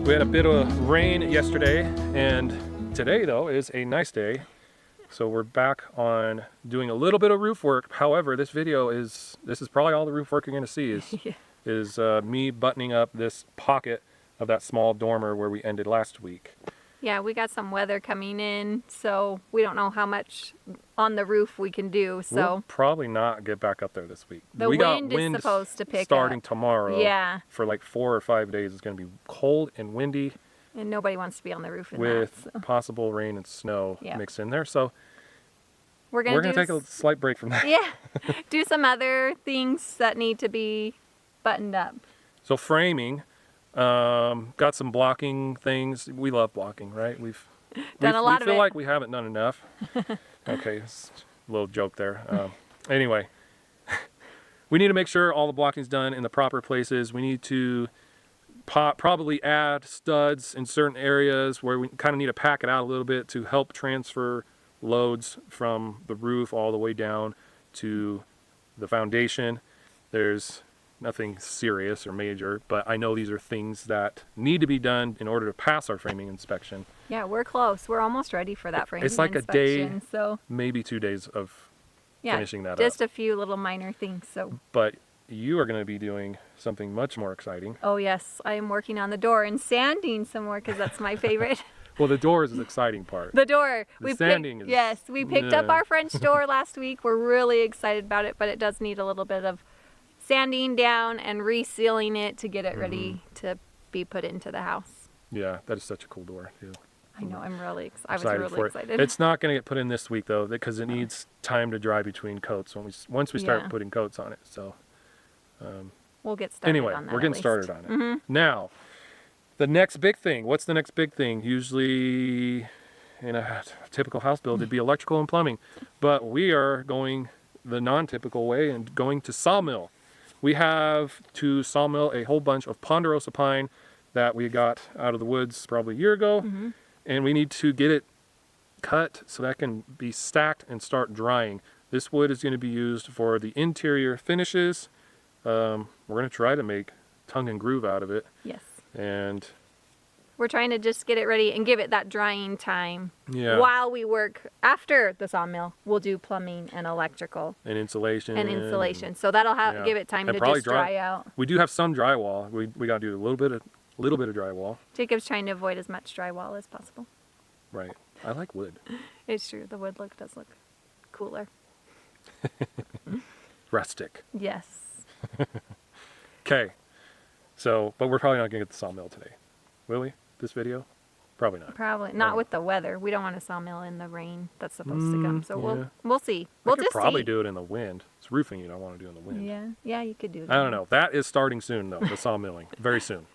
We had a bit of rain yesterday, and today though is a nice day. So we're back on doing a little bit of roof work. However, this is probably all the roof work you're gonna see is me buttoning up this pocket of that small dormer where we ended last week. Yeah, we got some weather coming in, so we don't know how much on the roof we can do. So we'll probably not get back up there this week. We got wind is supposed to pick starting up. tomorrow. Yeah. For like 4 or 5 days. It's going to be cold and windy. And nobody wants to be on the roof in with that, so. Possible rain and snow mixed in there. So we're gonna take a slight break from that. Yeah, do some other things that need to be buttoned up. So framing. Got some blocking things. We love blocking, right? We've done a lot of it. We feel like we haven't done enough. Okay, it's a little joke there. Anyway, we need to make sure all the blocking's done in the proper places. We need to probably add studs in certain areas where we kind of need to pack it out a little bit to help transfer loads from the roof all the way down to the foundation. There's nothing serious or major, but I know these are things that need to be done in order to pass our framing inspection. Yeah, we're close. We're almost ready for that framing inspection. It's like a day, so maybe 2 days of finishing that up. Just a few little minor things. So, but you are going to be doing something much more exciting. Oh yes, I am working on the door and sanding some more because that's my favorite. Well, the door is the exciting part. The door. The sanding is... Yes, we picked up our French door last week. We're really excited about it, but it does need a little bit of sanding down and resealing it to get it ready to be put into the house. Yeah, that is such a cool door too. I know, I'm really excited. I was really excited. It's not going to get put in this week though, because it needs time to dry between coats once we start putting coats on it. So we'll get started anyway, on that. We're getting started on it. Now, the next big thing. What's the next big thing? Usually in a typical house build, it'd be electrical and plumbing, but we are going the non-typical way and going to Sawmill. We have to Sawmill a whole bunch of ponderosa pine that we got out of the woods probably a year ago, and we need to get it cut so that can be stacked and start drying. This wood is going to be used for the interior finishes. We're going to try to make tongue and groove out of it. Yes. And we're trying to just get it ready and give it that drying time. Yeah. While we work after the sawmill, we'll do plumbing and electrical. And insulation. So that'll give it time to just dry out. We do have some drywall. We got to do a little bit of drywall. Jacob's trying to avoid as much drywall as possible. Right. I like wood. It's true. The wood does look cooler. Rustic. Yes. Okay. So, but we're probably not going to get the sawmill today. Will we? This video? Probably not. Probably not with the weather. We don't want a sawmill in the rain that's supposed to come. So we'll see. We'll just probably do it in the wind. It's roofing you don't want to do in the wind. Yeah. Yeah, you could do that. I don't know. That is starting soon though, the sawmilling. Very soon.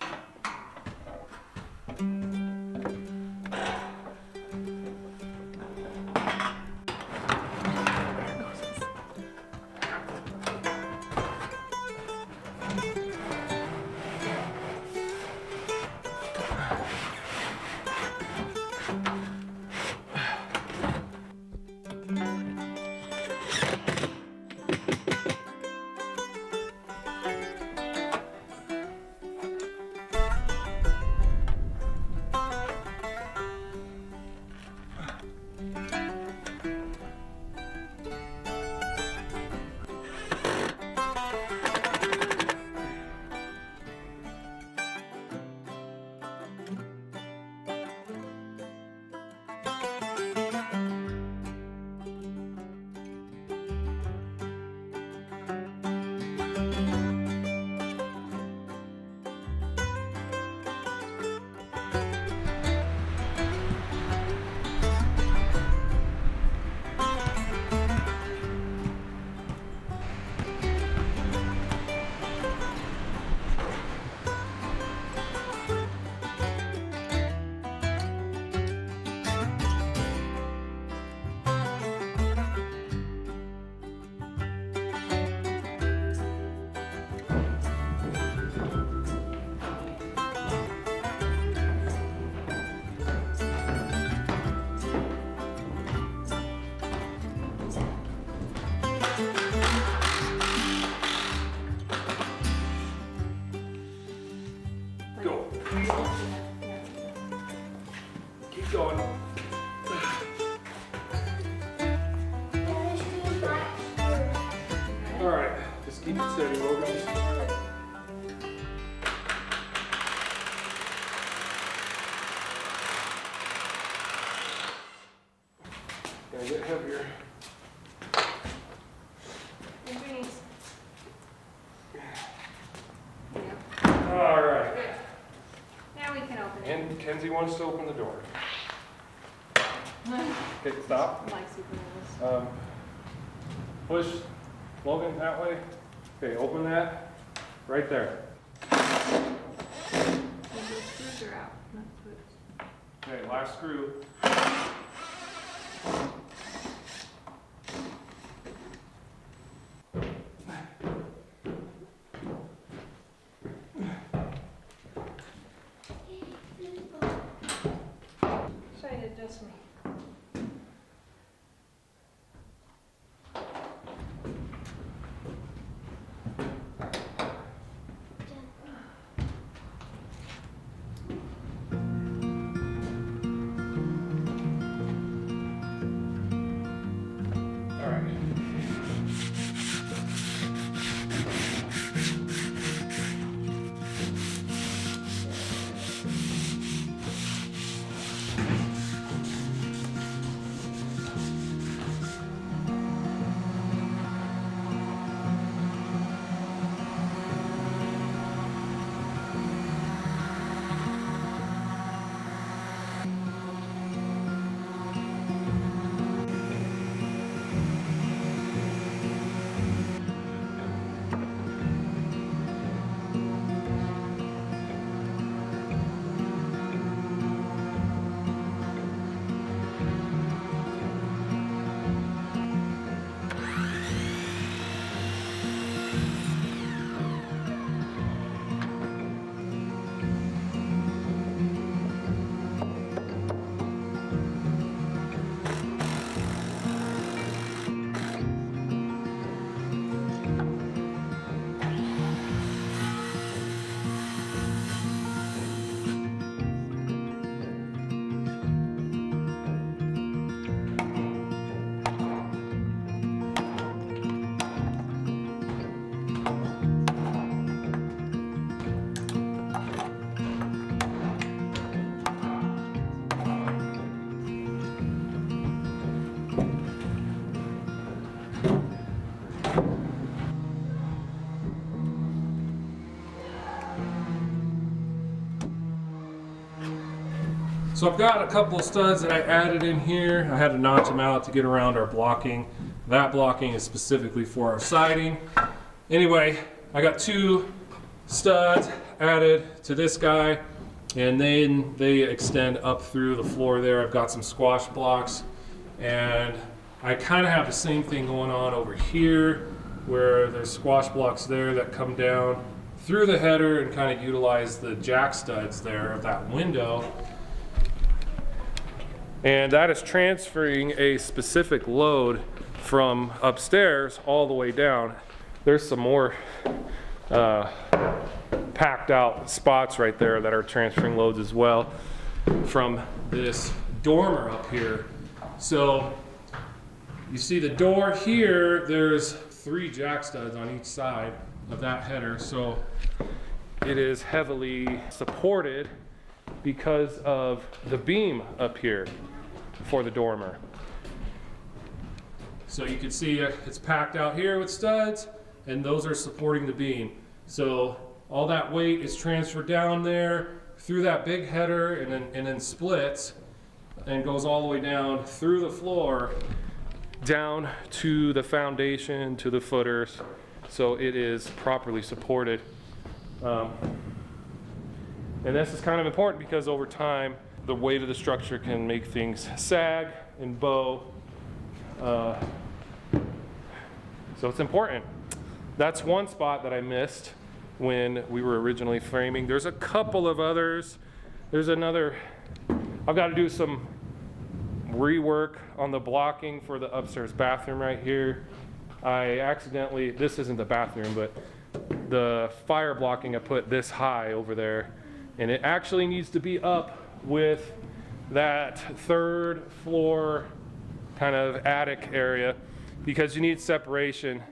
keep going. All right, just keep it steady, Logan. Gonna get heavier. All right. Good. Now we can open it. And Kenzie wants to open the door. Okay, stop. Like superheroes. Push Logan that way. Okay, open that. Right there. And the screws are out. Not screws. Okay, last screw. Try to adjust me. All right. So I've got a couple of studs that I added in here. I had to notch them out to get around our blocking. That blocking is specifically for our siding. Anyway, I got 2 studs added to this guy, and then they extend up through the floor there. I've got some squash blocks, and I kind of have the same thing going on over here, where there's squash blocks there that come down through the header and kind of utilize the jack studs there of that window. And that is transferring a specific load from upstairs all the way down. There's some more packed out spots right there that are transferring loads as well from this dormer up here. So you see the door here, there's 3 jack studs on each side of that header. So it is heavily supported because of the beam up here for the dormer. So you can see it's packed out here with studs, and those are supporting the beam. So all that weight is transferred down there through that big header, and then splits and goes all the way down through the floor down to the foundation, to the footers. So it is properly supported. And this is kind of important because over time, the weight of the structure can make things sag and bow. So it's important. That's one spot that I missed when we were originally framing. There's a couple of others. There's another, I've got to do some rework on the blocking for the upstairs bathroom right here. I accidentally, this isn't the bathroom, but the fire blocking I put this high over there, and it actually needs to be up with that third floor kind of attic area because you need separation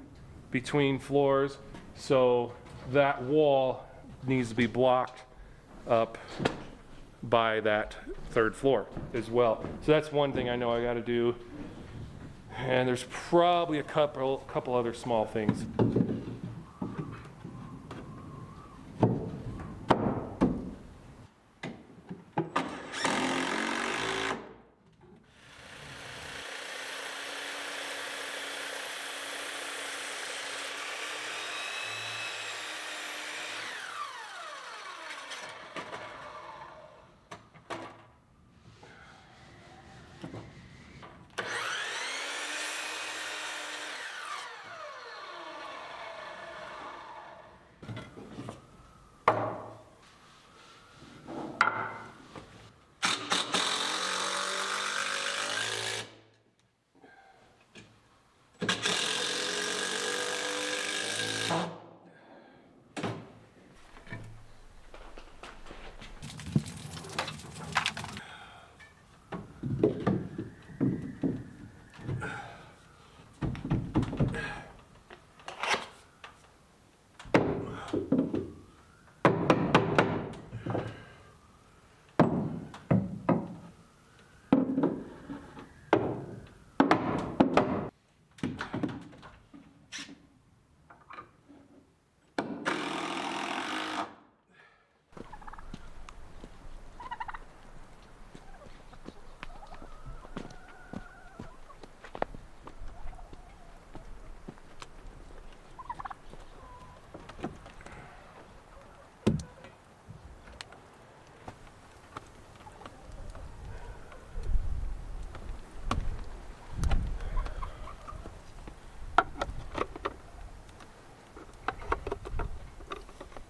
between floors, so that wall needs to be blocked up by that third floor as well. So that's one thing I know I got to do, and there's probably a couple other small things.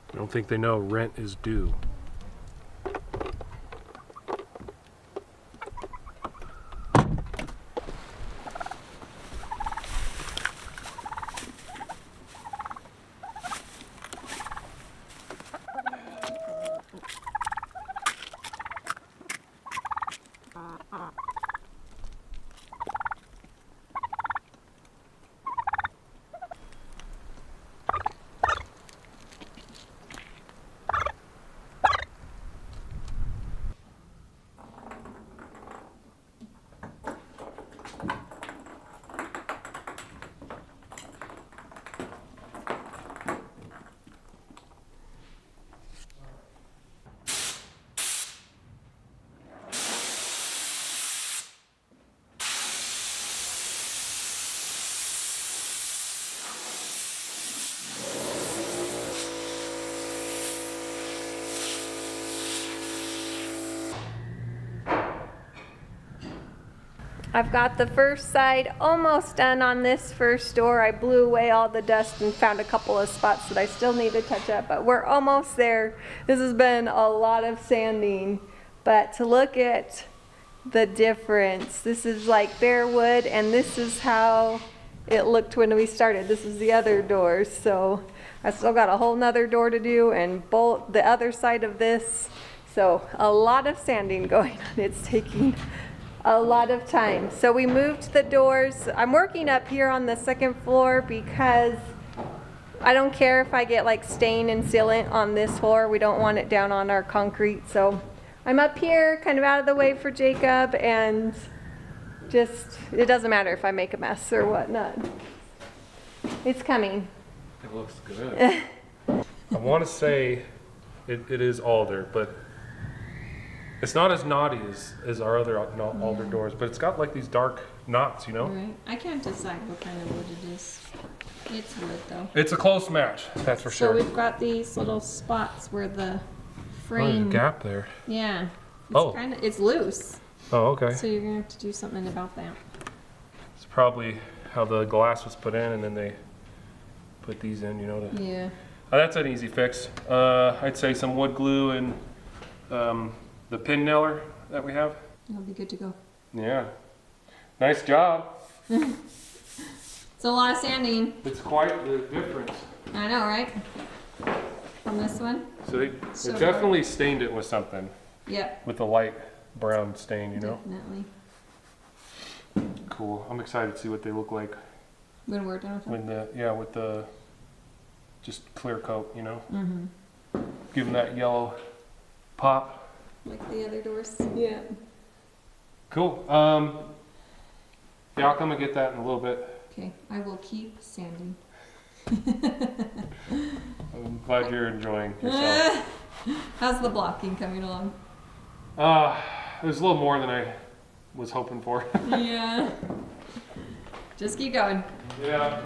I don't think they know rent is due. I've got the first side almost done on this first door. I blew away all the dust and found a couple of spots that I still need to touch up, but we're almost there. This has been a lot of sanding, but to look at the difference, this is like bare wood, and this is how it looked when we started. This is the other doors, so I still got a whole nother door to do and bolt the other side of this. So a lot of sanding going on. It's taking a lot of time. So we moved the doors. I'm working up here on the second floor because I don't care if I get like stain and sealant on this floor. We don't want it down on our concrete. So I'm up here kind of out of the way for Jacob, and just, it doesn't matter if I make a mess or whatnot. It's coming. It looks good. I want to say it is alder, but it's not as knotty as our other alder doors, but it's got like these dark knots, you know? Right. I can't decide what kind of wood it is. It's wood though. It's a close match, that's for sure. So we've got these little spots where the Oh, frame. there's a gap there. Yeah. Oh. It's loose. Oh, okay. So you're gonna have to do something about that. It's probably how the glass was put in, and then they put these in, you know? Yeah. That's an easy fix. I'd say some wood glue and the pin nailer that we have. It'll be good to go. Yeah. Nice job. It's a lot of sanding. It's quite the difference. I know, right? From this one? So they So definitely stained it with something, Yep. with the light. brown stain, you know? Definitely. Cool. I'm excited to see what they look like When we're done with them. with the just clear coat, you know? Mm-hmm. Give them that yellow pop. Like the other doors. Yeah. Cool. Yeah, I'll come and get that in a little bit. Okay, I will keep sanding. I'm glad you're enjoying yourself. How's the blocking coming along? It was a little more than I was hoping for. Yeah. Just keep going. Yeah.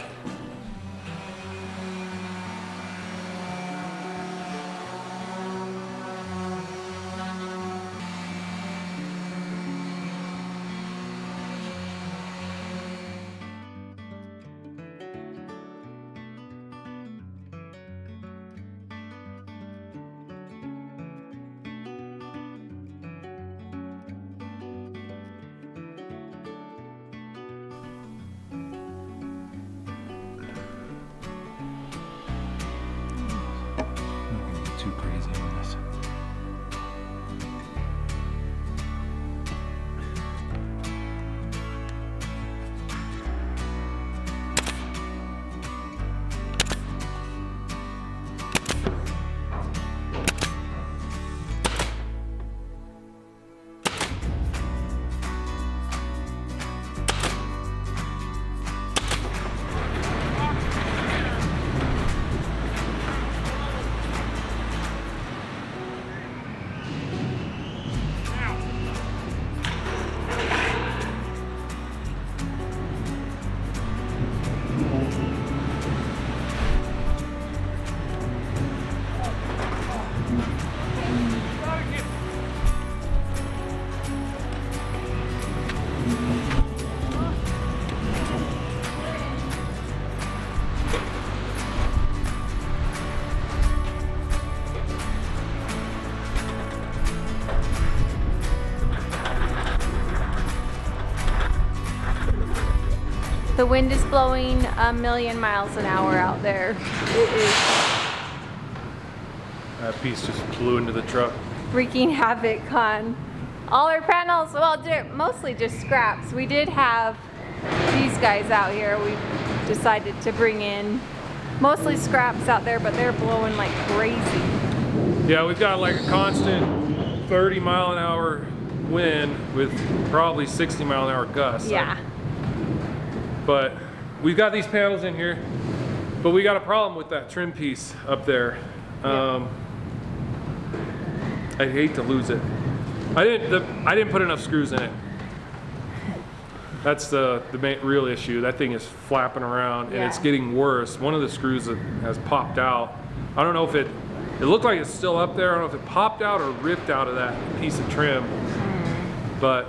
Too crazy on this. The wind is blowing 1,000,000 miles an hour out there. It is That piece just flew into the truck. wreaking havoc on all our panels. Well, mostly just scraps. We did have these guys out here. We decided to bring in mostly scraps out there, but they're blowing like crazy. Yeah, we've got like a constant 30-mile-an-hour wind with probably 60-mile-an-hour gusts. Yeah. But we've got these panels in here, but we got a problem with that trim piece up there. I hate to lose it. I didn't put enough screws in it. That's the real issue. That thing is flapping around and it's Yeah. getting worse. One of the screws that has popped out. I don't know if it looked like it's still up there. I don't know if it popped out or ripped out of that piece of trim. But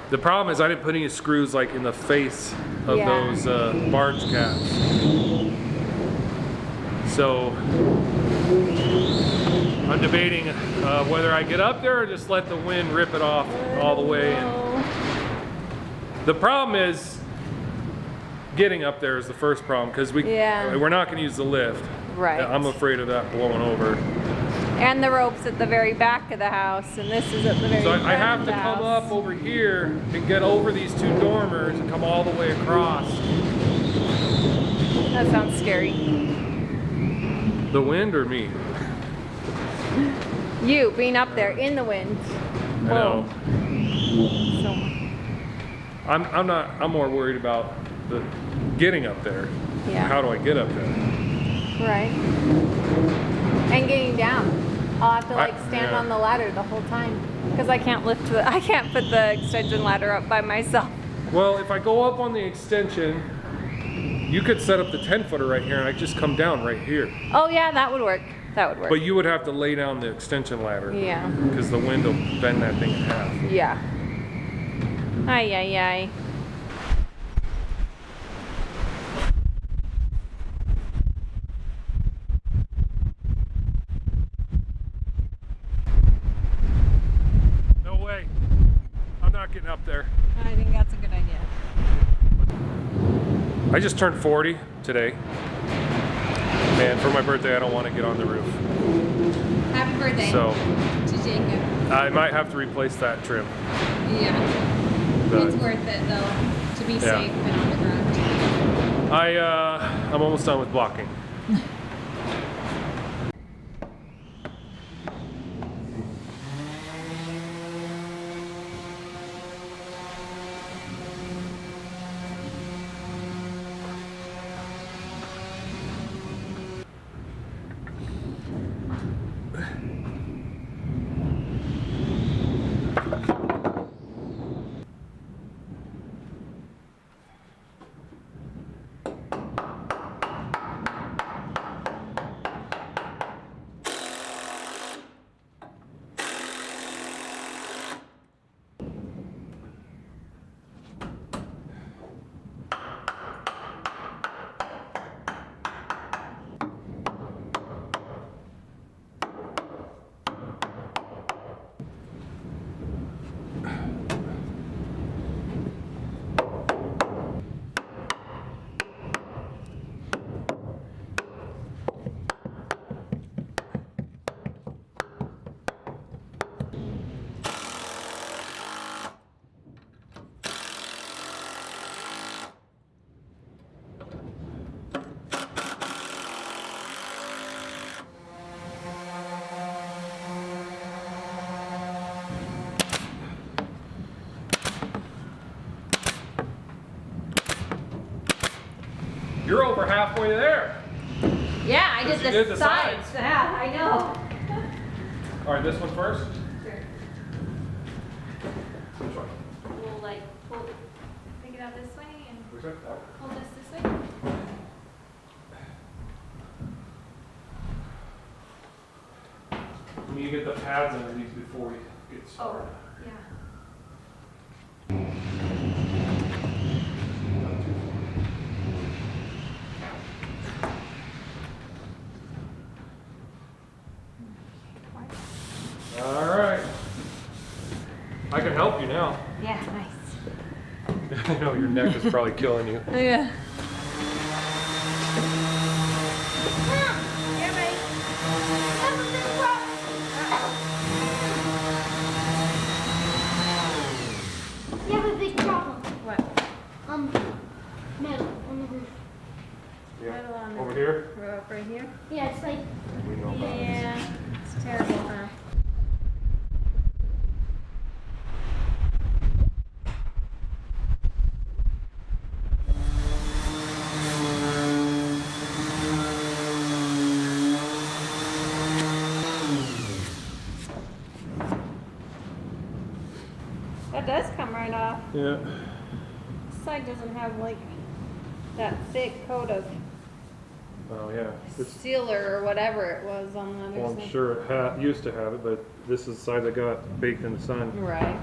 the problem is I didn't put any screws like in the face of Yeah. those barge caps. So I'm debating whether I get up there or just let the wind rip it off all the way. And the problem is getting up there is the first problem because we're not going to use the lift. Right. I'm afraid of that blowing over. And the rope's at the very back of the house, and this is at the very So front I have of to the come house. up over here and get over these two dormers and come all the way across. That sounds scary. The wind or me? You being up there in the wind. I know. So, I'm more worried about the getting up there. Yeah. How do I get up there? right. And getting down. I'll have to like stand yeah. on the ladder the whole time because I can't I can't put the extension ladder up by myself. Well, if I go up on the extension, you could set up the 10-footer right here and I just come down right here. Oh yeah, that would work. That would work. But you would have to lay down the extension ladder. Yeah. Because the wind will bend that thing in half. Yeah. Ay, ay, ay. No way. I'm not getting up there. I think that's a good idea. I just turned 40 today. And for my birthday, I don't want to get on the roof. Happy birthday So to Jacob. I might have to replace that trim. Yeah. But It's worth it though, to be Yeah. safe and on the ground. I'm almost done with blocking. You're over halfway there. Yeah, I did You did the sides. Yeah, I know. All right, this one first. Sure. Which one? We'll like pull, take it out this way and Which one? pull this way. We need to get the pads underneath before we get started. Yeah. All right. I can help you now. Yeah, nice. I know your neck is probably killing you. Yeah. You have a big problem. What? Metal on the roof. Metal on the Over here? Right here? Yeah, it's like, We know about it. Yeah. It's terrible, huh? That does come right off. Yeah. This side doesn't have like that thick coat of Oh yeah. It's, sealer or whatever it was on the other well, side. I'm sure it used to have it, but this is the side that got baked in the sun. Right.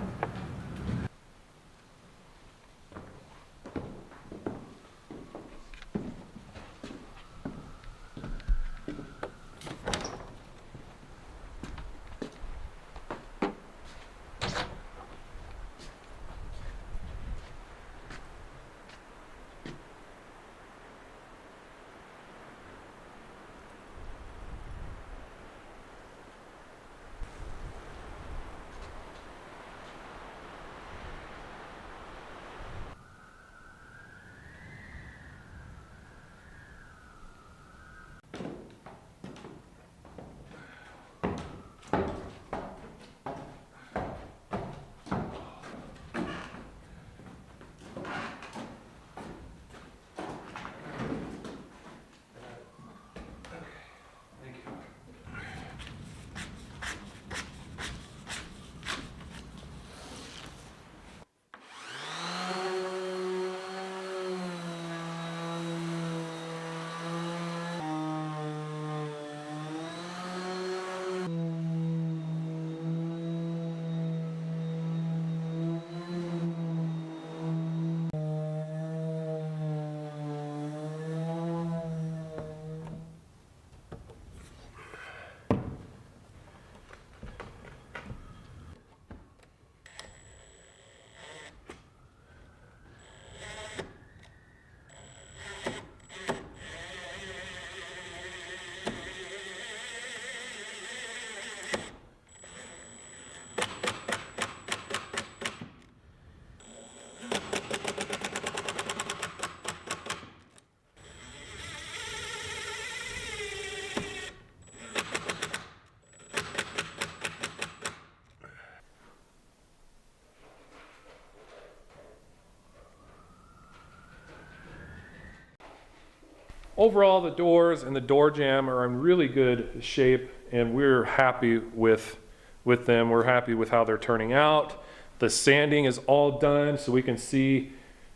overall the doors and the door jamb are in really good shape, and we're happy with them. We're happy with how they're turning out. The sanding is all done, so we can see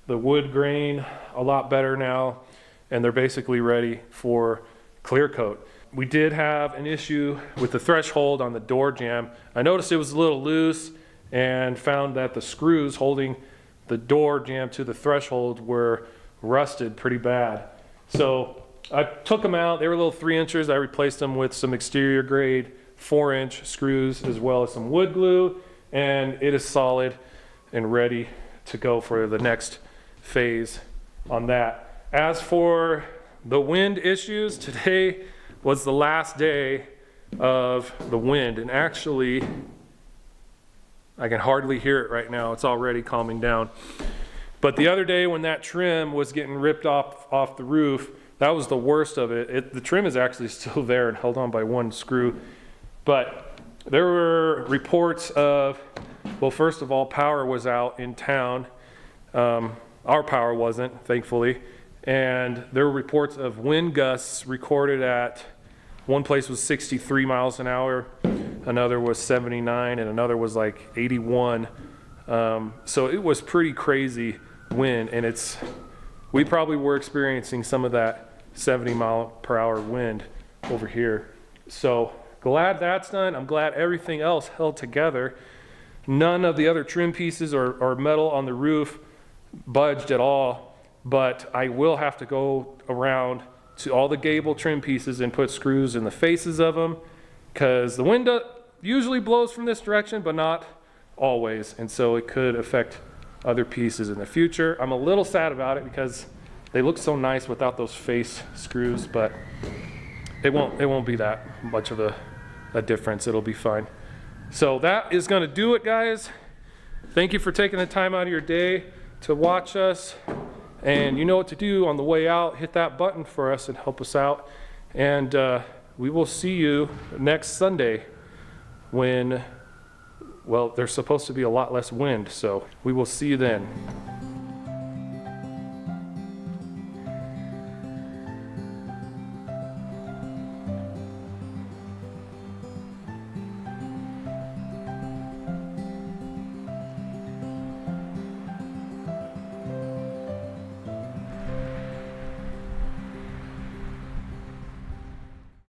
the wood grain a lot better now, and they're basically ready for clear coat. We did have an issue with the threshold on the door jamb. I noticed it was a little loose and found that the screws holding the door jamb to the threshold were rusted pretty bad. So I took them out. They were little 3-inchers. I replaced them with some exterior grade 4-inch screws as well as some wood glue, and it is solid and ready to go for the next phase on that. As for the wind issues, today was the last day of the wind, and actually I can hardly hear it right now. It's already calming down. But the other day when that trim was getting ripped off the roof, that was the worst of it. The trim is actually still there and held on by one screw. But there were reports of, well, first of all, power was out in town. Our power wasn't, thankfully. And there were reports of wind gusts recorded at, one place was 63 miles an hour, another was 79, and another was like 81. So it was pretty crazy wind, and we probably were experiencing some of that 70 mile per hour wind over here. So glad that's done. I'm glad everything else held together. None of the other trim pieces or metal on the roof budged at all, but I will have to go around to all the gable trim pieces and put screws in the faces of them, because the wind usually blows from this direction, but not always, and so it could affect other pieces in the future. I'm a little sad about it because they look so nice without those face screws, but it won't be that much of a difference. It'll be fine. So that is going to do it, guys. Thank you for taking the time out of your day to watch us, and you know what to do on the way out. Hit that button for us and help us out, and we will see you next Sunday when, well, there's supposed to be a lot less wind, so we will see you then.